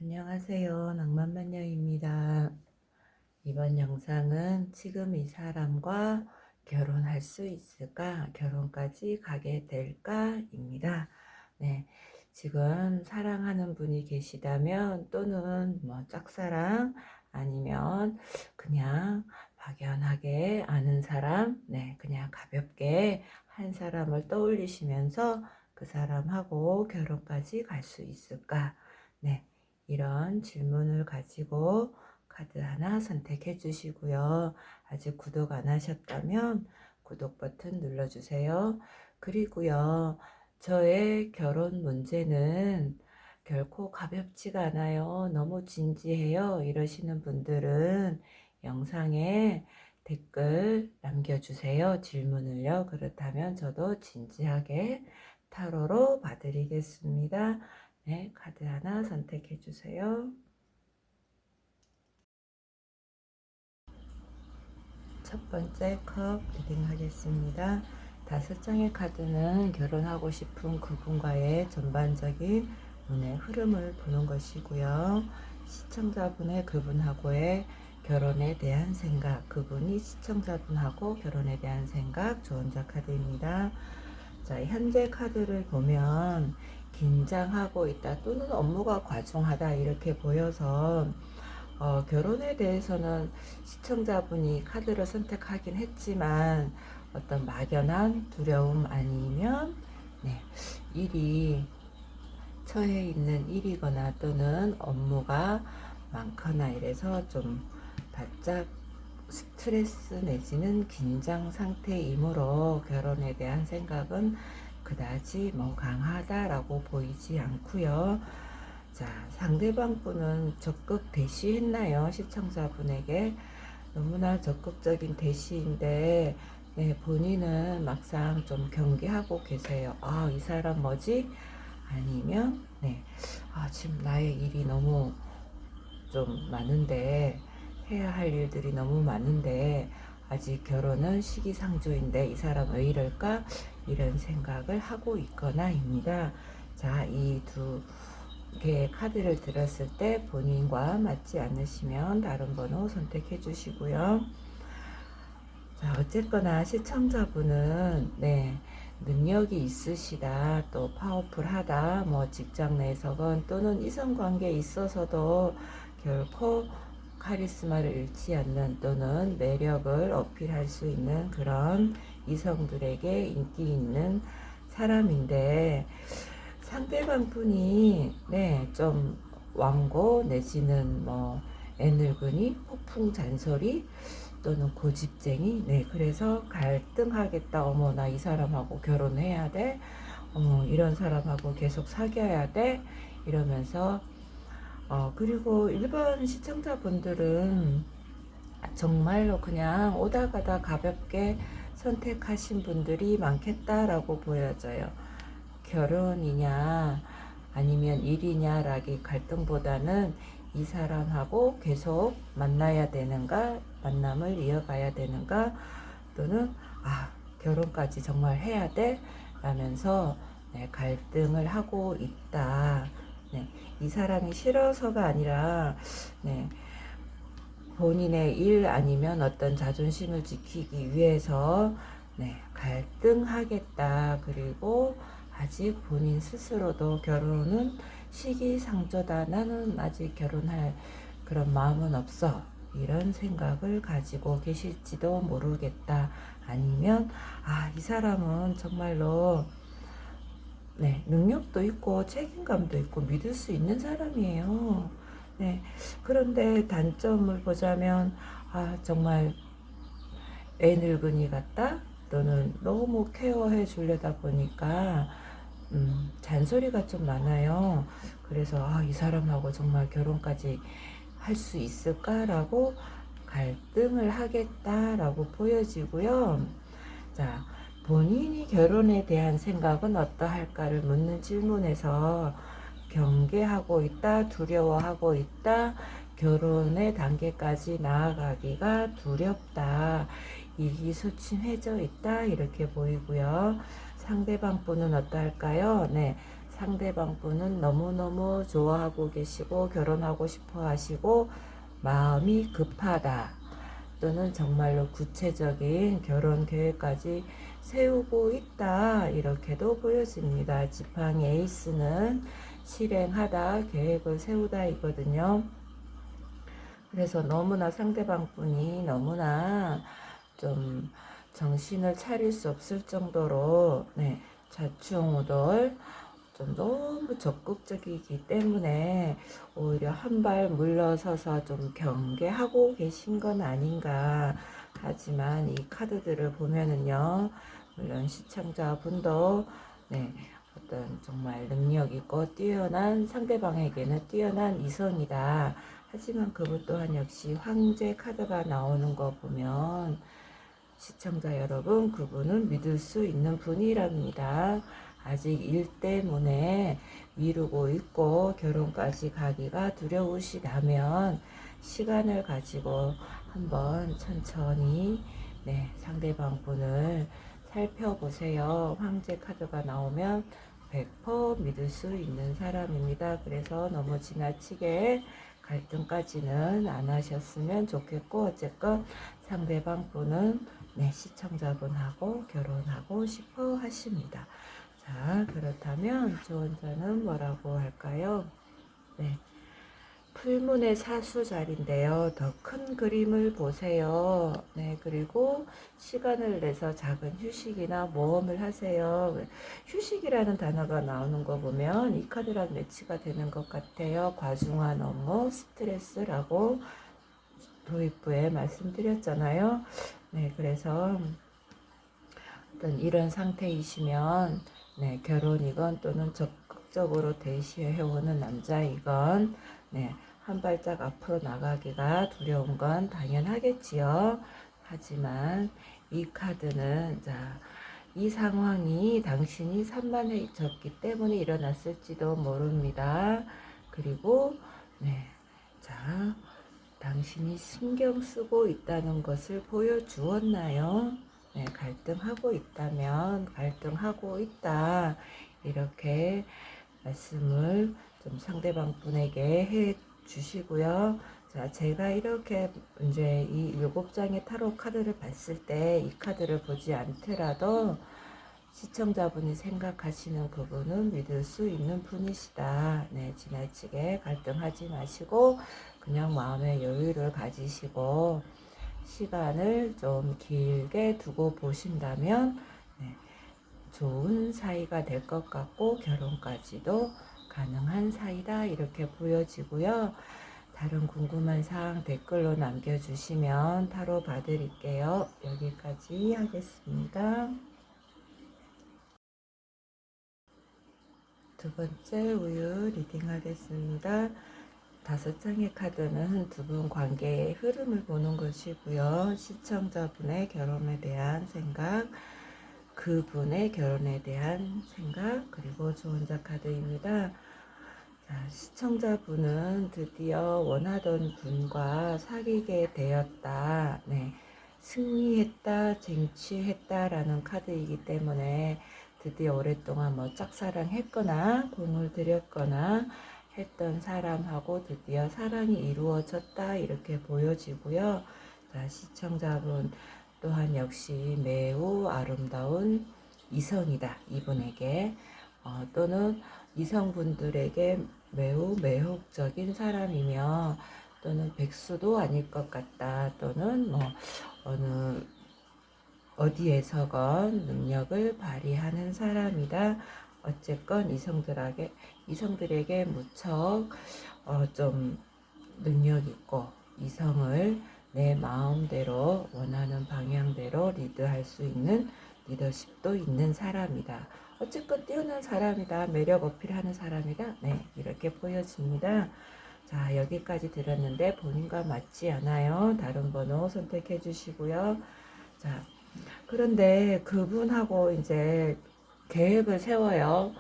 안녕하세요. 낭만마녀입니다. 이번 영상은 지금 이 사람과 결혼할 수 있을까? 결혼까지 가게 될까? 입니다. 네. 지금 사랑하는 분이 계시다면 또는 뭐 짝사랑 아니면 그냥 막연하게 아는 사람, 네, 그냥 가볍게 한 사람을 떠올리시면서 그 사람하고 결혼까지 갈 수 있을까? 네. 이런 질문을 가지고 카드 하나 선택해 주시고요. 아직 구독 안 하셨다면 구독 버튼 눌러주세요. 그리고요, 저의 결혼 문제는 결코 가볍지가 않아요. 너무 진지해요. 이러시는 분들은 영상에 댓글 남겨주세요. 질문을요. 그렇다면 저도 진지하게 타로로 봐드리겠습니다. 네, 카드 하나 선택해 주세요. 첫 번째 컵 리딩 하겠습니다. 5장의 카드는 결혼하고 싶은 그분과의 전반적인 눈의 흐름을 보는 것이고요. 시청자분의 그분하고의 결혼에 대한 생각, 그분이 시청자분하고 결혼에 대한 생각, 조언자 카드입니다. 자, 현재 카드를 보면 긴장하고 있다 또는 업무가 과중하다 이렇게 보여서 결혼에 대해서는 시청자분이 카드를 선택하긴 했지만 어떤 막연한 두려움 아니면 네, 일이 처해 있는 일이거나 또는 업무가 많거나 이래서 좀 바짝 스트레스 내지는 긴장 상태이므로 결혼에 대한 생각은 그다지 뭐 강하다라고 보이지 않고요. 자, 상대방 분은 적극 대시했나요? 시청자분에게 너무나 적극적인 대시인데 네, 본인은 막상 좀 경계하고 계세요. 아, 이 사람 뭐지? 아니면 네, 아, 지금 나의 일이 너무 좀 많은데 해야 할 일들이 너무 많은데 아직 결혼은 시기상조인데 이 사람 왜 이럴까? 이런 생각을 하고 있거나입니다. 자, 이 두 개의 카드를 들었을 때 본인과 맞지 않으시면 다른 번호 선택해 주시고요. 자, 어쨌거나 시청자분은 네, 능력이 있으시다, 또 파워풀하다, 뭐 직장 내에서건 또는 이성관계에 있어서도 결코 카리스마를 잃지 않는 또는 매력을 어필할 수 있는 그런 이성들에게 인기 있는 사람인데 상대방 분이 네, 좀 완고 내지는 뭐 애늙은이, 폭풍 잔소리 또는 고집쟁이, 네, 그래서 갈등하겠다. 어머, 나 이 사람하고 결혼해야 돼. 어머, 이런 사람하고 계속 사귀어야 돼. 이러면서 그리고 일반 시청자분들은 정말로 그냥 오다 가다 가볍게 선택하신 분들이 많겠다라고 보여져요. 결혼이냐 아니면 일이냐라기 갈등보다는 이 사람하고 계속 만나야 되는가, 만남을 이어가야 되는가, 또는 결혼까지 정말 해야 돼? 라면서 네, 갈등을 하고 있다. 네, 이 사람이 싫어서가 아니라 네, 본인의 일 아니면 어떤 자존심을 지키기 위해서 네, 갈등하겠다. 그리고 아직 본인 스스로도 결혼은 시기상조다. 나는 아직 결혼할 그런 마음은 없어. 이런 생각을 가지고 계실지도 모르겠다. 아니면 이 사람은 정말로 네, 능력도 있고 책임감도 있고 믿을 수 있는 사람이에요. 네, 그런데 단점을 보자면 정말 애 늙은이 같다 또는 너무 케어해 주려다 보니까 잔소리가 좀 많아요. 그래서 이 사람하고 정말 결혼까지 할 수 있을까라고 갈등을 하겠다라고 보여지고요. 자, 본인이 결혼에 대한 생각은 어떠할까를 묻는 질문에서 경계하고 있다, 두려워하고 있다, 결혼의 단계까지 나아가기가 두렵다, 이기소침해져 있다, 이렇게 보이고요. 상대방 분은 어떠할까요? 네, 상대방 분은 너무너무 좋아하고 계시고 결혼하고 싶어 하시고 마음이 급하다. 또는 정말로 구체적인 결혼 계획까지 세우고 있다. 이렇게도 보여집니다. 지팡이 에이스는 실행하다, 계획을 세우다 이거든요. 그래서 너무나 상대방 분이 너무나 좀 정신을 차릴 수 없을 정도로 좌충우돌 좀 너무 적극적이기 때문에 오히려 한 발 물러서서 좀 경계하고 계신 건 아닌가. 하지만 이 카드들을 보면은요, 물론 시청자분도 어떤 정말 능력 있고 뛰어난, 상대방에게는 뛰어난 이성이다. 하지만 그분 또한 역시 황제 카드가 나오는 거 보면 시청자 여러분, 그분은 믿을 수 있는 분이랍니다. 아직 일 때문에 미루고 있고 결혼까지 가기가 두려우시다면 시간을 가지고 한번 천천히 상대방 분을 살펴보세요. 황제 카드가 나오면 100% 믿을 수 있는 사람입니다. 그래서 너무 지나치게 갈등까지는 안 하셨으면 좋겠고, 어쨌건 상대방 분은 시청자분하고 결혼하고 싶어 하십니다. 자, 그렇다면 조언자는 뭐라고 할까요? 풀문의 사수 자리인데요. 더 큰 그림을 보세요. 그리고 시간을 내서 작은 휴식이나 모험을 하세요. 휴식이라는 단어가 나오는 거 보면 이 카드랑 매치가 되는 것 같아요. 과중한 업무, 스트레스라고 도입부에 말씀드렸잖아요. 그래서 어떤 이런 상태이시면 결혼이건 또는 적극적으로 대시해오는 남자이건 한 발짝 앞으로 나가기가 두려운 건 당연하겠지요. 하지만 이 카드는 이 상황이 당신이 산만해졌기 때문에 일어났을지도 모릅니다. 그리고 당신이 신경 쓰고 있다는 것을 보여주었나요? 갈등하고 있다면 갈등하고 있다. 이렇게 말씀을 좀 상대방 분에게 해 주시고요. 자, 제가 이렇게 이제 이 7장의 타로 카드를 봤을 때 이 카드를 보지 않더라도 시청자분이 생각하시는 그분은 믿을 수 있는 분이시다. 지나치게 갈등하지 마시고 그냥 마음의 여유를 가지시고 시간을 좀 길게 두고 보신다면 좋은 사이가 될 것 같고 결혼까지도 가능한 사이다 이렇게 보여지고요. 다른 궁금한 사항 댓글로 남겨주시면 타로 봐드릴게요. 여기까지 하겠습니다. 두 번째 우유 리딩 하겠습니다. 5장의 카드는 두 분 관계의 흐름을 보는 것이고요. 시청자분의 결혼에 대한 생각, 그분의 결혼에 대한 생각, 그리고 조언자 카드입니다. 자, 시청자분은 드디어 원하던 분과 사귀게 되었다. 승리했다, 쟁취했다라는 카드이기 때문에 드디어 오랫동안 짝사랑했거나 공을 들였거나 했던 사람하고 드디어 사랑이 이루어졌다 이렇게 보여지고요. 자, 시청자분 또한 역시 매우 아름다운 이성이다. 이분에게 또는 이성분들에게 매우 매혹적인 사람이며 또는 백수도 아닐 것 같다. 또는 어디에서건 능력을 발휘하는 사람이다. 어쨌건 이성들에게 무척 좀 능력 있고 이성을 내 마음대로 원하는 방향대로 리드할 수 있는 리더십도 있는 사람이다. 어쨌건 뛰어난 사람이다. 매력 어필하는 사람이다. 이렇게 보여집니다. 자, 여기까지 들었는데 본인과 맞지 않아요. 다른 번호 선택해 주시고요. 자, 그런데 그분하고 이제 계획을 세워요.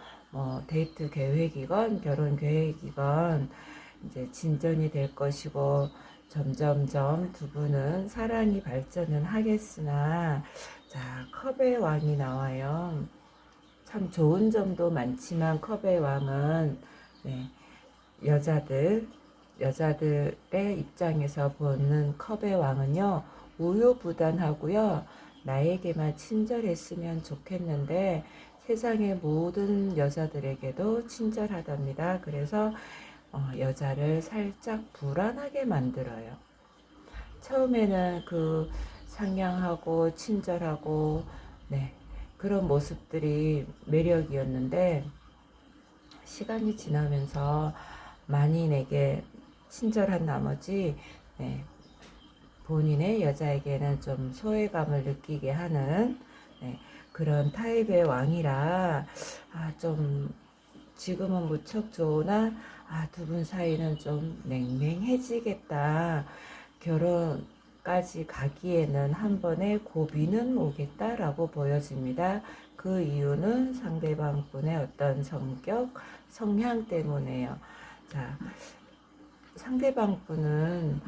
데이트 계획이건 결혼 계획이건 이제 진전이 될 것이고 점점점 두 분은 사랑이 발전은 하겠으나 자, 컵의 왕이 나와요. 참 좋은 점도 많지만 컵의 왕은 네, 여자들의 입장에서 보는 컵의 왕은요, 우유부단하고요, 나에게만 친절했으면 좋겠는데 세상의 모든 여자들에게도 친절하답니다. 그래서 여자를 살짝 불안하게 만들어요. 처음에는 그 상냥하고 친절하고 네, 그런 모습들이 매력이었는데 시간이 지나면서 많이 내게 친절한 나머지 네, 본인의 여자에게는 좀 소외감을 느끼게 하는 네, 그런 타입의 왕이라 좀 지금은 무척 좋으나 두 분 사이는 좀 냉랭해지겠다. 결혼까지 가기에는 한 번에 고비는 오겠다라고 보여집니다. 그 이유는 상대방 분의 어떤 성격, 성향 때문에요. 자, 상대방 분은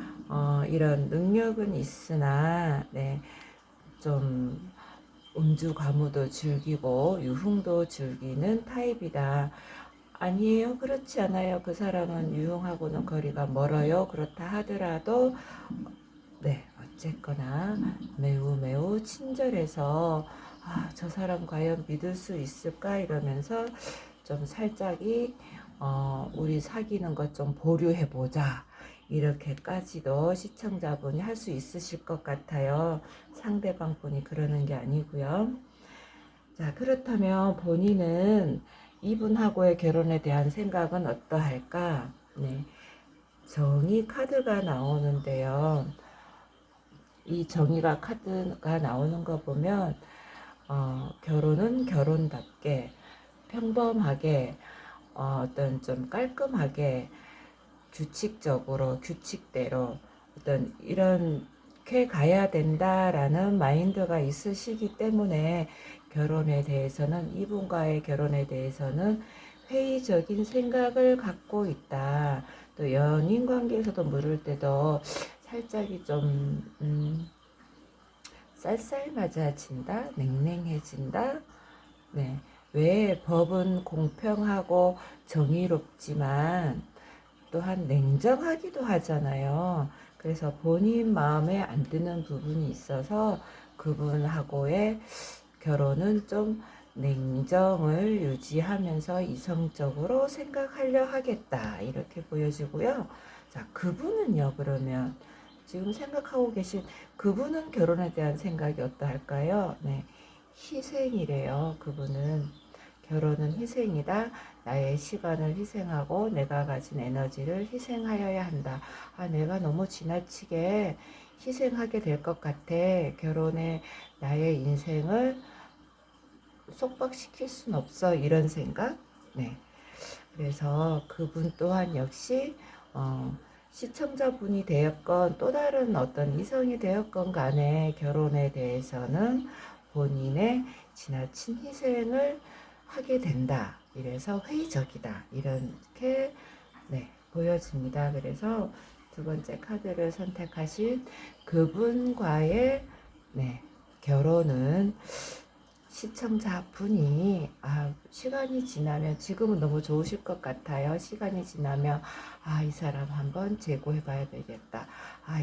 이런 능력은 있으나 네, 좀 음주 가무도 즐기고 유흥도 즐기는 타입이다. 아니에요. 그렇지 않아요. 그 사람은 유흥하고는 거리가 멀어요. 그렇다 하더라도 네, 어쨌거나 매우 매우 친절해서 저 사람 과연 믿을 수 있을까 이러면서 좀 살짝이 우리 사귀는 것 좀 보류해 보자. 이렇게까지도 시청자분이 할 수 있으실 것 같아요. 상대방 분이 그러는 게 아니고요. 자, 그렇다면 본인은 이분하고의 결혼에 대한 생각은 어떠할까? 네, 정의 카드가 나오는데요. 이 정의가 카드가 나오는 거 보면 결혼은 결혼답게 평범하게 어떤 좀 깔끔하게 규칙적으로 규칙대로 어떤 이렇게 가야 된다라는 마인드가 있으시기 때문에 결혼에 대해서는 이분과의 결혼에 대해서는 회의적인 생각을 갖고 있다. 또 연인 관계에서도 물을 때도 살짝이 좀 쌀쌀맞아진다, 냉랭해진다. 네, 왜 법은 공평하고 정의롭지만 또한 냉정하기도 하잖아요. 그래서 본인 마음에 안 드는 부분이 있어서 그분하고의 결혼은 좀 냉정을 유지하면서 이성적으로 생각하려 하겠다. 이렇게 보여지고요. 자, 그분은요, 그러면 지금 생각하고 계신 그분은 결혼에 대한 생각이 어떠할까요? 네, 희생이래요. 그분은 결혼은 희생이다. 나의 시간을 희생하고 내가 가진 에너지를 희생하여야 한다. 내가 너무 지나치게 희생하게 될 것 같아. 결혼에 나의 인생을 속박시킬 순 없어. 이런 생각? 네. 그래서 그분 또한 역시 시청자분이 되었건 또 다른 어떤 이성이 되었건 간에 결혼에 대해서는 본인의 지나친 희생을 하게 된다. 이래서 회의적이다. 이렇게 네, 보여집니다. 그래서 두 번째 카드를 선택하신 그분과의 네, 결혼은 시청자분이 시간이 지나면 지금은 너무 좋으실 것 같아요. 시간이 지나면 이 사람 한번 재고해 봐야 되겠다.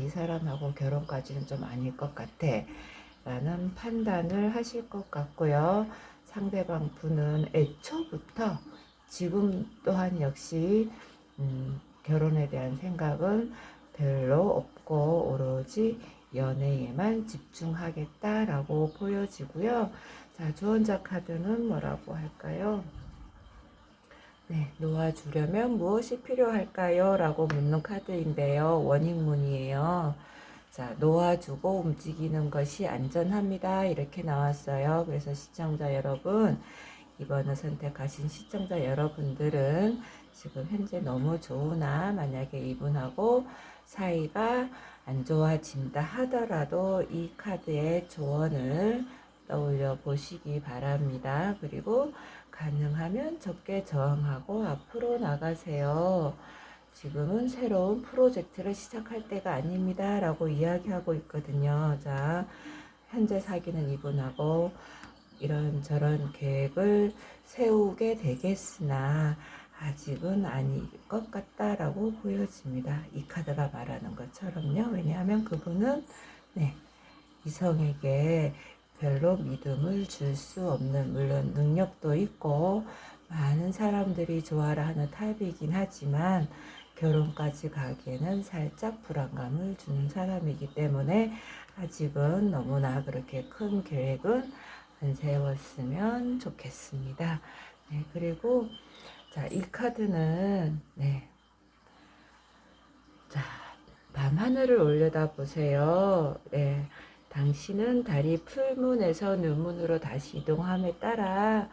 이 사람하고 결혼까지는 좀 아닐 것 같아. 라는 판단을 하실 것 같고요. 상대방 분은 애초부터 지금 또한 역시 결혼에 대한 생각은 별로 없고 오로지 연애에만 집중하겠다라고 보여지고요. 자, 주원자 카드는 뭐라고 할까요? 네, 놓아주려면 무엇이 필요할까요? 라고 묻는 카드인데요. 원익문이에요. 자, 놓아주고 움직이는 것이 안전합니다. 이렇게 나왔어요. 그래서 시청자 여러분, 이번을 선택하신 시청자 여러분들은 지금 현재 너무 좋으나 만약에 이분하고 사이가 안 좋아진다 하더라도 이 카드의 조언을 떠올려 보시기 바랍니다. 그리고 가능하면 적게 저항하고 앞으로 나가세요. 지금은 새로운 프로젝트를 시작할 때가 아닙니다. 라고 이야기하고 있거든요. 자, 현재 사귀는 이분하고 이런저런 계획을 세우게 되겠으나 아직은 아닐 것 같다라고 보여집니다. 이 카드가 말하는 것처럼요. 왜냐하면 그분은 네, 이성에게 별로 믿음을 줄 수 없는, 물론 능력도 있고 많은 사람들이 좋아라 하는 타입이긴 하지만 결혼까지 가기에는 살짝 불안감을 주는 사람이기 때문에 아직은 너무나 그렇게 큰 계획은 안 세웠으면 좋겠습니다. 네, 그리고 자, 이 카드는 네, 자, 밤하늘을 올려다 보세요. 네, 당신은 달이 풀문에서 뉴문으로 다시 이동함에 따라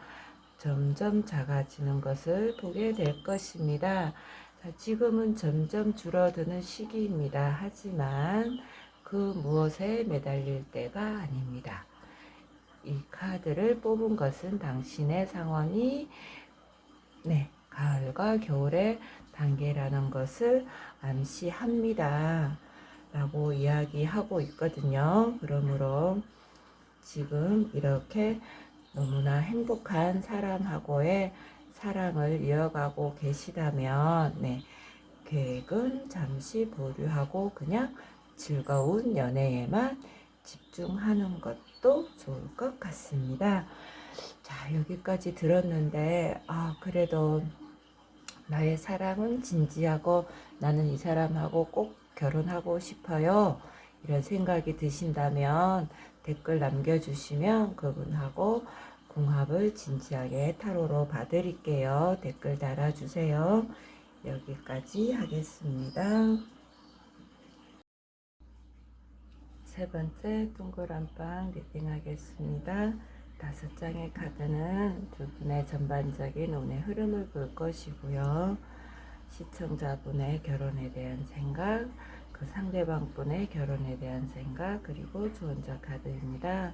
점점 작아지는 것을 보게 될 것입니다. 자, 지금은 점점 줄어드는 시기입니다. 하지만 그 무엇에 매달릴 때가 아닙니다. 이 카드를 뽑은 것은 당신의 상황이 네, 가을과 겨울의 단계라는 것을 암시합니다. 라고 이야기하고 있거든요. 그러므로 지금 이렇게 너무나 행복한 사람하고의 사랑을 이어가고 계시다면, 네, 계획은 잠시 보류하고 그냥 즐거운 연애에만 집중하는 것도 좋을 것 같습니다. 자, 여기까지 들었는데, 그래도 나의 사랑은 진지하고 나는 이 사람하고 꼭 결혼하고 싶어요. 이런 생각이 드신다면 댓글 남겨주시면 그분하고 궁합을 진지하게 타로로 봐드릴게요. 댓글 달아주세요. 여기까지 하겠습니다. 세 번째 동그란빵 리딩하겠습니다. 5장의 카드는 두 분의 전반적인 운의 흐름을 볼 것이고요. 시청자분의 결혼에 대한 생각, 그 상대방 분의 결혼에 대한 생각, 그리고 주원자 카드입니다.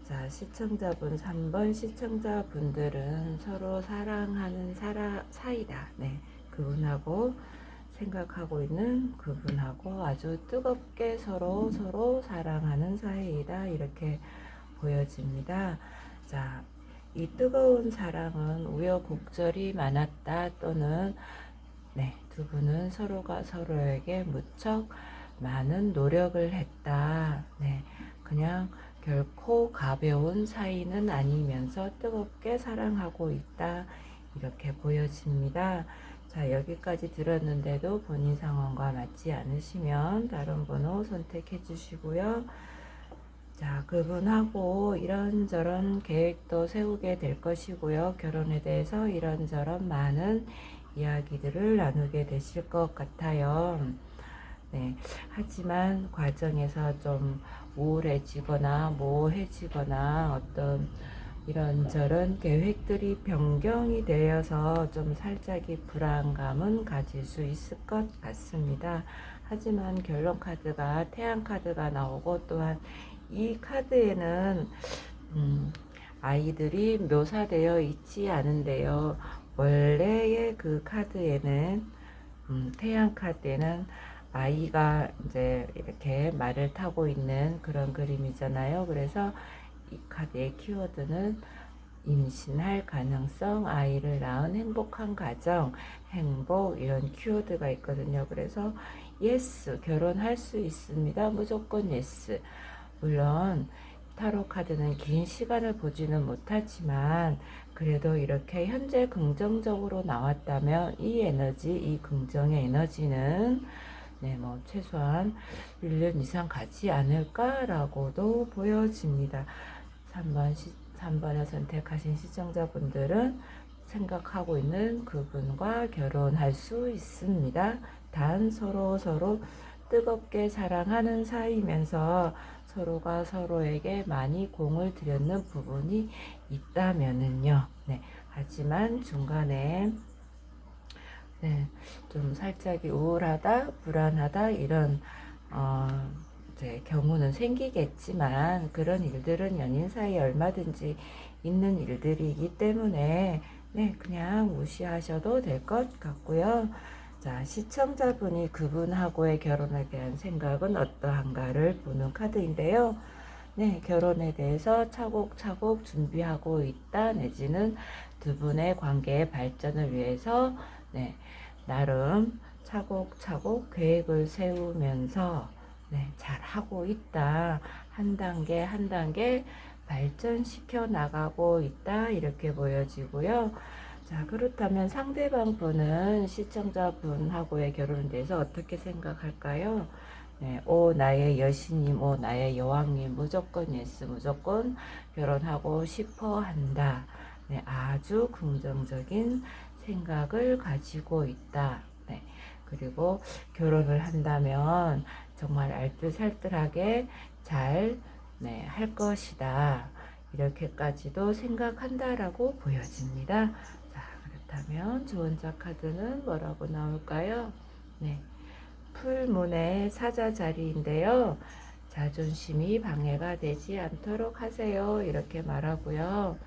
자, 시청자분 3번 시청자분들은 서로 사랑하는 사이다. 네, 그분하고 생각하고 있는 그분하고 아주 뜨겁게 서로 사랑하는 사이이다. 이렇게 보여집니다. 자, 이 뜨거운 사랑은 우여곡절이 많았다 또는 네, 두 분은 서로가 서로에게 무척 많은 노력을 했다. 네, 그냥 결코 가벼운 사이는 아니면서 뜨겁게 사랑하고 있다. 이렇게 보여집니다. 자, 여기까지 들었는데도 본인 상황과 맞지 않으시면 다른 번호 선택해 주시고요. 자, 그분하고 이런저런 계획도 세우게 될 것이고요. 결혼에 대해서 이런저런 많은 이야기들을 나누게 되실 것 같아요. 네, 하지만 과정에서 좀 우울해지거나 모호해지거나 어떤 이런저런 계획들이 변경이 되어서 좀 살짝의 불안감은 가질 수 있을 것 같습니다. 하지만 결론 카드가 태양 카드가 나오고 또한 이 카드에는 아이들이 묘사되어 있지 않은데요. 원래의 그 카드에는 태양 카드에는 아이가 이제 이렇게 말을 타고 있는 그런 그림이잖아요. 그래서 이 카드의 키워드는 임신할 가능성, 아이를 낳은 행복한 가정, 행복 이런 키워드가 있거든요. 그래서 예스, 결혼할 수 있습니다. 무조건 예스. 물론 타로 카드는 긴 시간을 보지는 못하지만 그래도 이렇게 현재 긍정적으로 나왔다면 이 에너지, 이 긍정의 에너지는 네, 뭐 최소한 1년 이상 가지 않을까라고도 보여집니다. 3번을 선택하신 시청자분들은 생각하고 있는 그분과 결혼할 수 있습니다. 단 서로 뜨겁게 사랑하는 사이면서 서로가 서로에게 많이 공을 들였는 부분이 있다면은요. 네, 하지만 중간에 네, 좀 살짝이 우울하다, 불안하다 이런 이제 경우는 생기겠지만 그런 일들은 연인 사이에 얼마든지 있는 일들이기 때문에 네, 그냥 무시하셔도 될 것 같고요. 자, 시청자분이 그분하고의 결혼에 대한 생각은 어떠한가를 보는 카드인데요. 네, 결혼에 대해서 차곡차곡 준비하고 있다, 내지는 두 분의 관계의 발전을 위해서 네, 나름 차곡차곡 계획을 세우면서 네, 잘 하고 있다. 한 단계 한 단계 발전시켜 나가고 있다. 이렇게 보여지고요. 자, 그렇다면 상대방 분은 시청자분하고의 결혼에 대해서 어떻게 생각할까요? 네, 오 나의 여신님, 오 나의 여왕님, 무조건 예스, 무조건 결혼하고 싶어 한다. 네, 아주 긍정적인 생각을 가지고 있다. 네, 그리고 결혼을 한다면 정말 알뜰살뜰하게 잘 네, 할 것이다. 이렇게까지도 생각한다라고 보여집니다. 자, 그렇다면 주원자 카드는 뭐라고 나올까요? 네, 풀문의 사자 자리인데요. 자존심이 방해가 되지 않도록 하세요. 이렇게 말하고요.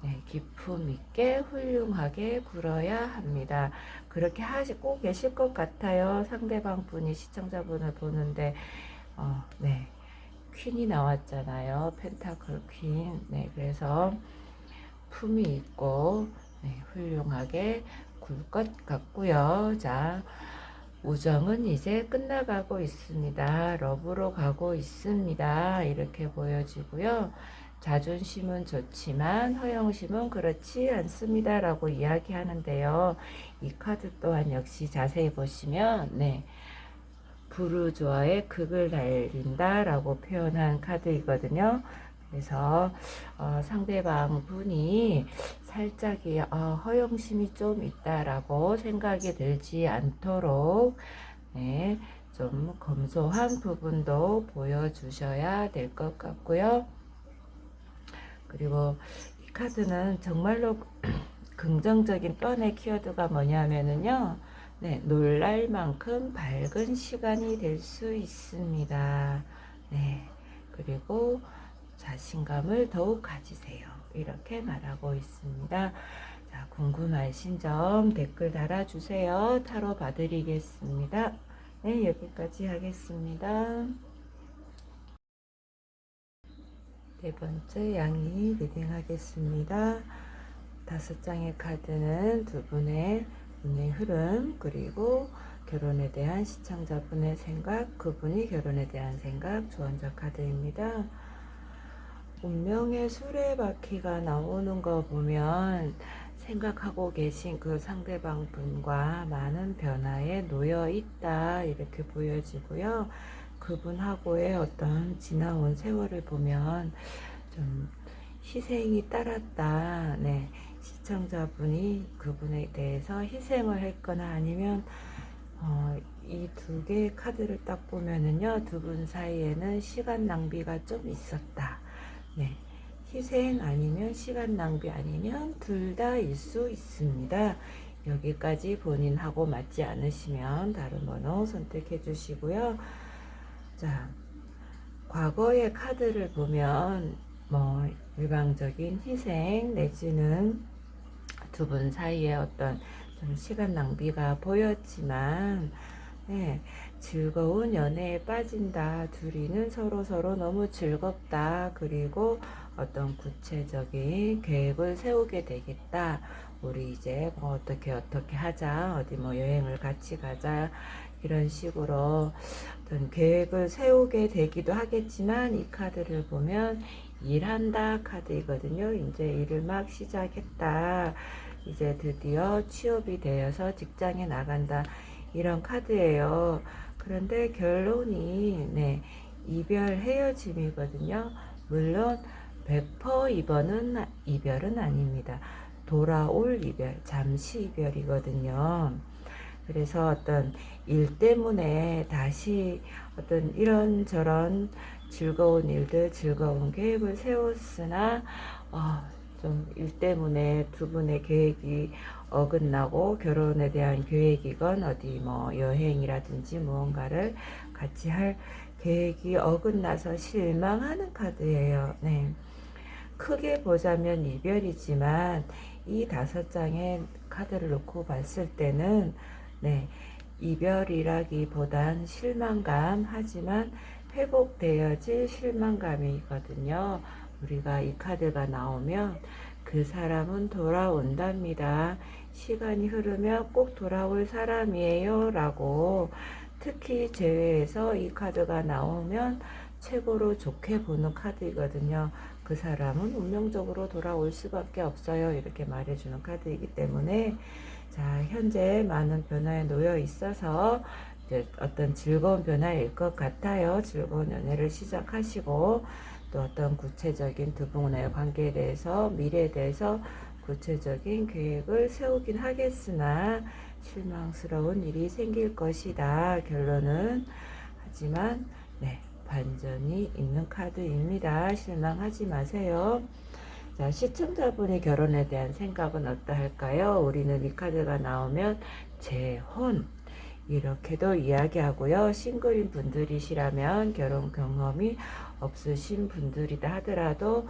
네, 기품 있게 훌륭하게 굴어야 합니다. 그렇게 하시고 계실 것 같아요. 상대방 분이 시청자분을 보는데, 네, 퀸이 나왔잖아요. 펜타클 퀸. 네, 그래서 품이 있고 네, 훌륭하게 굴 것 같고요. 자, 우정은 이제 끝나가고 있습니다. 러브로 가고 있습니다. 이렇게 보여지고요. 자존심은 좋지만 허영심은 그렇지 않습니다. 라고 이야기하는데요. 이 카드 또한 역시 자세히 보시면 네, 부르주아의 극을 달린다 라고 표현한 카드이거든요. 그래서 상대방 분이 살짝이 허영심이 좀 있다라고 생각이 들지 않도록 네, 좀 검소한 부분도 보여주셔야 될 것 같고요. 그리고 이 카드는 정말로 긍정적인 또 하나의 키워드가 뭐냐면은요. 네, 놀랄 만큼 밝은 시간이 될 수 있습니다. 네, 그리고 자신감을 더욱 가지세요. 이렇게 말하고 있습니다. 자, 궁금하신 점 댓글 달아주세요. 타로 봐드리겠습니다. 네, 여기까지 하겠습니다. 네 번째 양이 리딩하겠습니다. 5장의 카드는 두 분의 운의 흐름, 그리고 결혼에 대한 시청자분의 생각, 그분이 결혼에 대한 생각, 주원자 카드입니다. 운명의 수레바퀴가 나오는 거 보면 생각하고 계신 그 상대방 분과 많은 변화에 놓여 있다 이렇게 보여지고요. 그분하고의 어떤 지나온 세월을 보면 좀 희생이 따랐다. 네, 시청자분이 그분에 대해서 희생을 했거나 아니면 이 두 개의 카드를 딱 보면은요, 두 분 사이에는 시간 낭비가 좀 있었다. 네, 희생 아니면 시간 낭비 아니면 둘 다일 수 있습니다. 여기까지 본인하고 맞지 않으시면 다른 번호 선택해 주시고요. 자, 과거의 카드를 보면 뭐 일방적인 희생 내지는 두 분 사이에 어떤 좀 시간 낭비가 보였지만 네, 즐거운 연애에 빠진다. 둘이는 서로 너무 즐겁다. 그리고 어떤 구체적인 계획을 세우게 되겠다. 우리 이제 뭐 어떻게 하자. 어디 뭐 여행을 같이 가자. 이런 식으로 어떤 계획을 세우게 되기도 하겠지만 이 카드를 보면 일한다 카드이거든요. 이제 일을 막 시작했다. 이제 드디어 취업이 되어서 직장에 나간다. 이런 카드예요. 그런데 결론이 네, 이별 헤어짐이거든요. 물론 100% 이별은 아닙니다. 돌아올 이별, 잠시 이별이거든요. 그래서 어떤 일 때문에 다시 어떤 이런저런 즐거운 일들, 즐거운 계획을 세웠으나 좀 일 때문에 두 분의 계획이 어긋나고 결혼에 대한 계획이건 어디 뭐 여행이라든지 무언가를 같이 할 계획이 어긋나서 실망하는 카드예요. 네. 크게 보자면 이별이지만 이 5장의 카드를 놓고 봤을 때는 네, 이별이라기보단 실망감, 하지만 회복되어질 실망감이거든요. 우리가 이 카드가 나오면 그 사람은 돌아온답니다. 시간이 흐르면 꼭 돌아올 사람이에요 라고, 특히 제외에서 이 카드가 나오면 최고로 좋게 보는 카드이거든요. 그 사람은 운명적으로 돌아올 수밖에 없어요, 이렇게 말해주는 카드이기 때문에, 자, 현재 많은 변화에 놓여 있어서 이제 어떤 즐거운 변화일 것 같아요. 즐거운 연애를 시작하시고, 또 어떤 구체적인 두 분의 관계에 대해서, 미래에 대해서 구체적인 계획을 세우긴 하겠으나 실망스러운 일이 생길 것이다, 결론은. 하지만 네, 반전이 있는 카드입니다. 실망하지 마세요. 자, 시청자분의 결혼에 대한 생각은 어떠할까요? 우리는 이 카드가 나오면 재혼 이렇게도 이야기하고요. 싱글인 분들이시라면, 결혼 경험이 없으신 분들이다 하더라도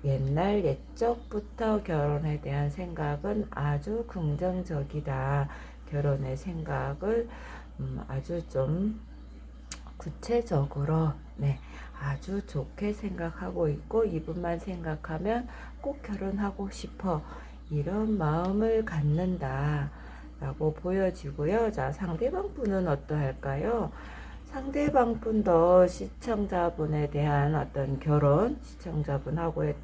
옛날 옛적부터 결혼에 대한 생각은 아주 긍정적이다. 결혼의 생각을 아주 좀 구체적으로, 네, 아주 좋게 생각하고 있고, 이분만 생각하면 꼭 결혼하고 싶어, 이런 마음을 갖는다 라고 보여지고요. 자, 상대방 분은 어떠할까요? 상대방 분도 시청자분에 대한 어떤 결혼, 시청자분하고의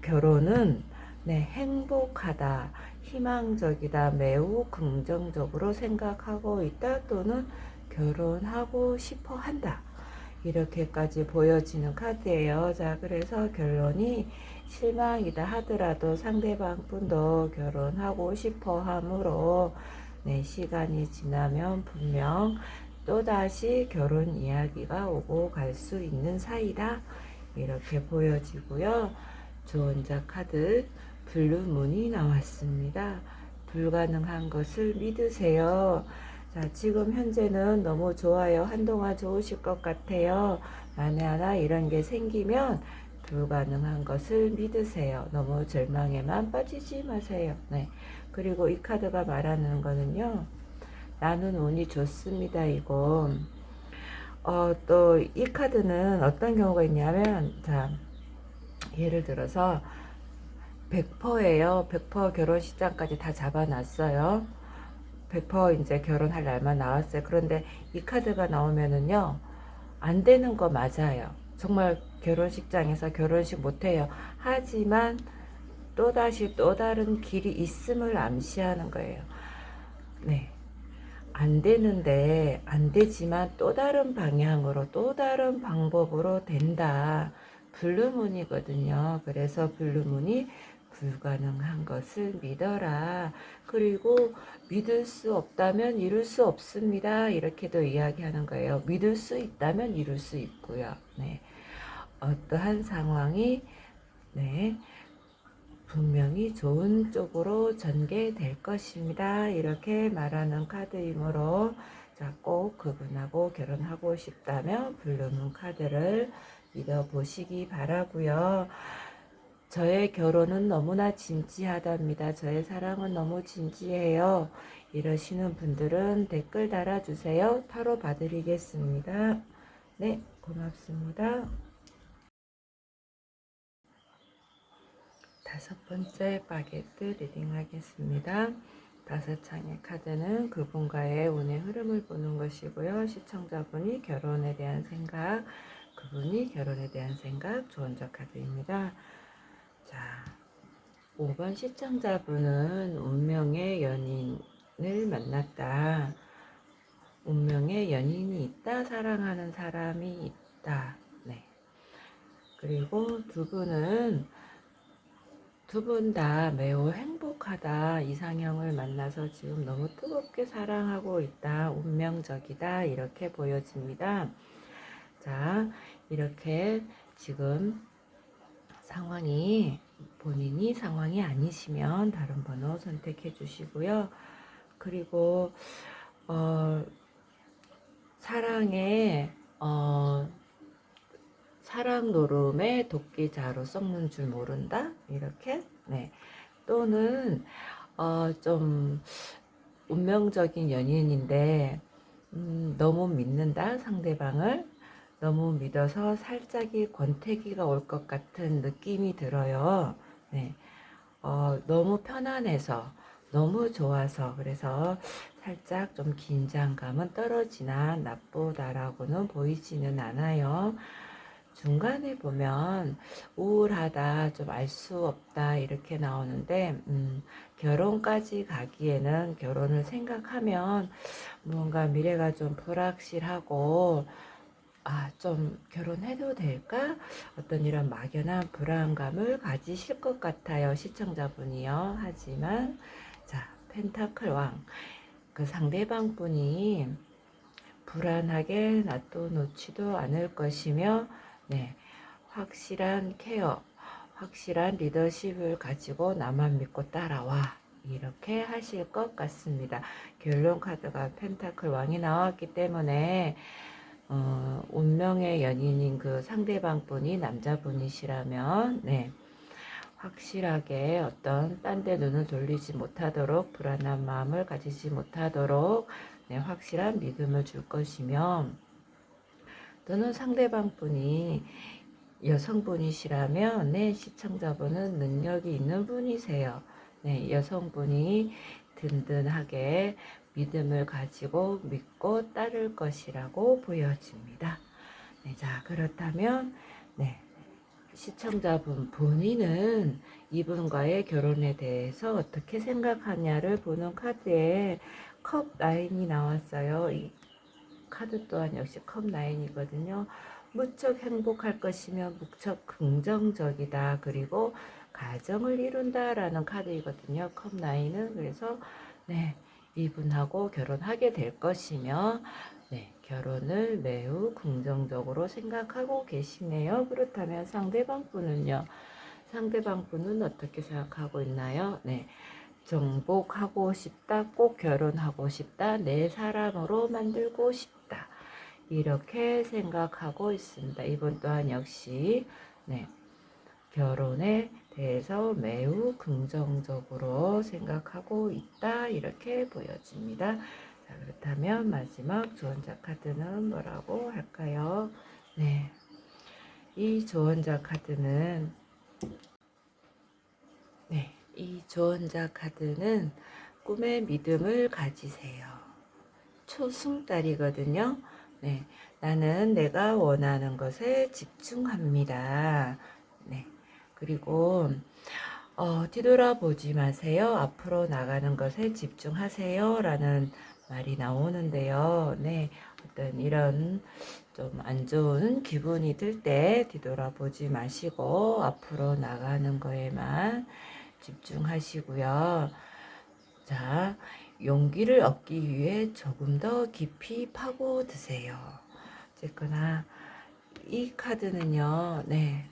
결혼은 네, 행복하다, 희망적이다, 매우 긍정적으로 생각하고 있다, 또는 결혼하고 싶어 한다, 이렇게까지 보여지는 카드예요. 자, 그래서 결론이 실망이다 하더라도 상대방 분도 결혼하고 싶어 하므로, 네, 시간이 지나면 분명 또다시 결혼 이야기가 오고 갈 수 있는 사이다, 이렇게 보여지고요. 조언자 카드 블루문이 나왔습니다. 불가능한 것을 믿으세요. 자, 지금 현재는 너무 좋아요. 한동안 좋으실 것 같아요. 만에 하나 이런 게 생기면 불가능한 것을 믿으세요. 너무 절망에만 빠지지 마세요. 네. 그리고 이 카드가 말하는 거는요, 나는 운이 좋습니다, 이거. 또 이 카드는 어떤 경우가 있냐면, 자, 예를 들어서 100%예요. 100% 결혼식장까지 다 잡아놨어요. 100% 이제 결혼할 날만 나왔어요. 그런데 이 카드가 나오면은요, 안 되는 거 맞아요. 정말 결혼식장에서 결혼식 못해요. 하지만 또다시 또 다른 길이 있음을 암시하는 거예요. 네. 안 되는데, 안 되지만 또 다른 방향으로, 또 다른 방법으로 된다. 블루문이거든요. 그래서 블루문이 불가능한 것을 믿어라. 그리고 믿을 수 없다면 이룰 수 없습니다, 이렇게도 이야기하는 거예요. 믿을 수 있다면 이룰 수 있고요. 네. 어떠한 상황이, 네, 분명히 좋은 쪽으로 전개될 것입니다, 이렇게 말하는 카드이므로, 자, 꼭 그분하고 결혼하고 싶다면 블루문 카드를 믿어보시기 바라고요. 저의 결혼은 너무나 진지하답니다. 저의 사랑은 너무 진지해요, 이러시는 분들은 댓글 달아주세요. 타로 봐드리겠습니다. 네, 고맙습니다. 다섯 번째 바게트 리딩 하겠습니다. 다섯 장의 카드는 그분과의 운의 흐름을 보는 것이고요. 시청자분이 결혼에 대한 생각, 그분이 결혼에 대한 생각, 조언자 카드입니다. 자, 5번 시청자분은 운명의 연인을 만났다. 운명의 연인이 있다. 사랑하는 사람이 있다. 네. 그리고 두 분은 두 분 다 매우 행복하다. 이상형을 만나서 지금 너무 뜨겁게 사랑하고 있다. 운명적이다. 이렇게 보여집니다. 자, 이렇게 지금 상황이, 본인이 상황이 아니시면 다른 번호 선택해 주시고요. 그리고 사랑의 사랑 노름에 도끼자루 썩는 줄 모른다, 이렇게. 네. 또는 좀 운명적인 연인인데 너무 믿는다, 상대방을. 너무 믿어서 살짝이 권태기가 올 것 같은 느낌이 들어요. 네. 너무 편안해서 너무 좋아서 그래서 살짝 좀 긴장감은 떨어지나 나쁘다라고는 보이지는 않아요. 중간에 보면 우울하다, 좀 알 수 없다 이렇게 나오는데 결혼까지 가기에는 결혼을 생각하면 뭔가 미래가 좀 불확실하고 좀 결혼해도 될까? 어떤 이런 막연한 불안감을 가지실 것 같아요. 시청자분이요. 하지만, 자, 펜타클 왕. 그 상대방 분이 불안하게 놔둬놓지도 않을 것이며, 네, 확실한 케어, 확실한 리더십을 가지고 나만 믿고 따라와. 이렇게 하실 것 같습니다. 결론 카드가 펜타클 왕이 나왔기 때문에 운명의 연인인 그 상대방 분이 남자분이시라면, 네, 확실하게 어떤 딴 데 눈을 돌리지 못하도록 불안한 마음을 가지지 못하도록 네, 확실한 믿음을 줄 것이며, 또는 상대방 분이 여성분이시라면 네, 시청자분은 능력이 있는 분이세요. 네, 여성분이 든든하게 믿음을 가지고 믿고 따를 것이라고 보여집니다. 네, 자, 그렇다면 네, 시청자분 본인은 이분과의 결혼에 대해서 어떻게 생각하냐를 보는 카드에 컵 라인이 나왔어요. 이 카드 또한 역시 컵 라인이거든요. 무척 행복할 것이며 무척 긍정적이다. 그리고 가정을 이룬다라는 카드이거든요. 컵 라인은 그래서 네, 이분하고 결혼하게 될 것이며 네, 결혼을 매우 긍정적으로 생각하고 계시네요. 그렇다면 상대방 분은요? 상대방 분은 어떻게 생각하고 있나요? 네. 정복하고 싶다, 꼭 결혼하고 싶다, 내 사람으로 만들고 싶다. 이렇게 생각하고 있습니다. 이분 또한 역시 네, 결혼에 대해서 매우 긍정적으로 생각하고 있다. 이렇게 보여집니다. 자, 그렇다면 마지막 조언자 카드는 뭐라고 할까요? 네, 이 조언자 카드는 네, 이 조언자 카드는 꿈의 믿음을 가지세요. 초승달이거든요. 네, 나는 내가 원하는 것에 집중합니다. 네, 그리고 뒤돌아보지 마세요. 앞으로 나가는 것에 집중하세요. 라는 말이 나오는데요. 네, 어떤 이런 좀 안 좋은 기분이 들 때 뒤돌아보지 마시고 앞으로 나가는 거에만 집중하시고요. 자, 용기를 얻기 위해 조금 더 깊이 파고드세요. 어쨌거나 이 카드는요, 네,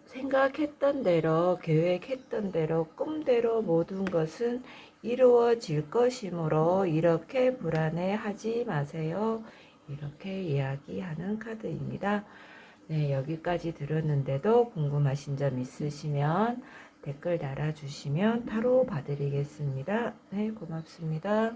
생각했던 대로, 계획했던 대로, 꿈대로 모든 것은 이루어질 것이므로 이렇게 불안해하지 마세요. 이렇게 이야기하는 카드입니다. 네, 여기까지 들었는데도 궁금하신 점 있으시면 댓글 달아주시면 타로 봐드리겠습니다. 네, 고맙습니다.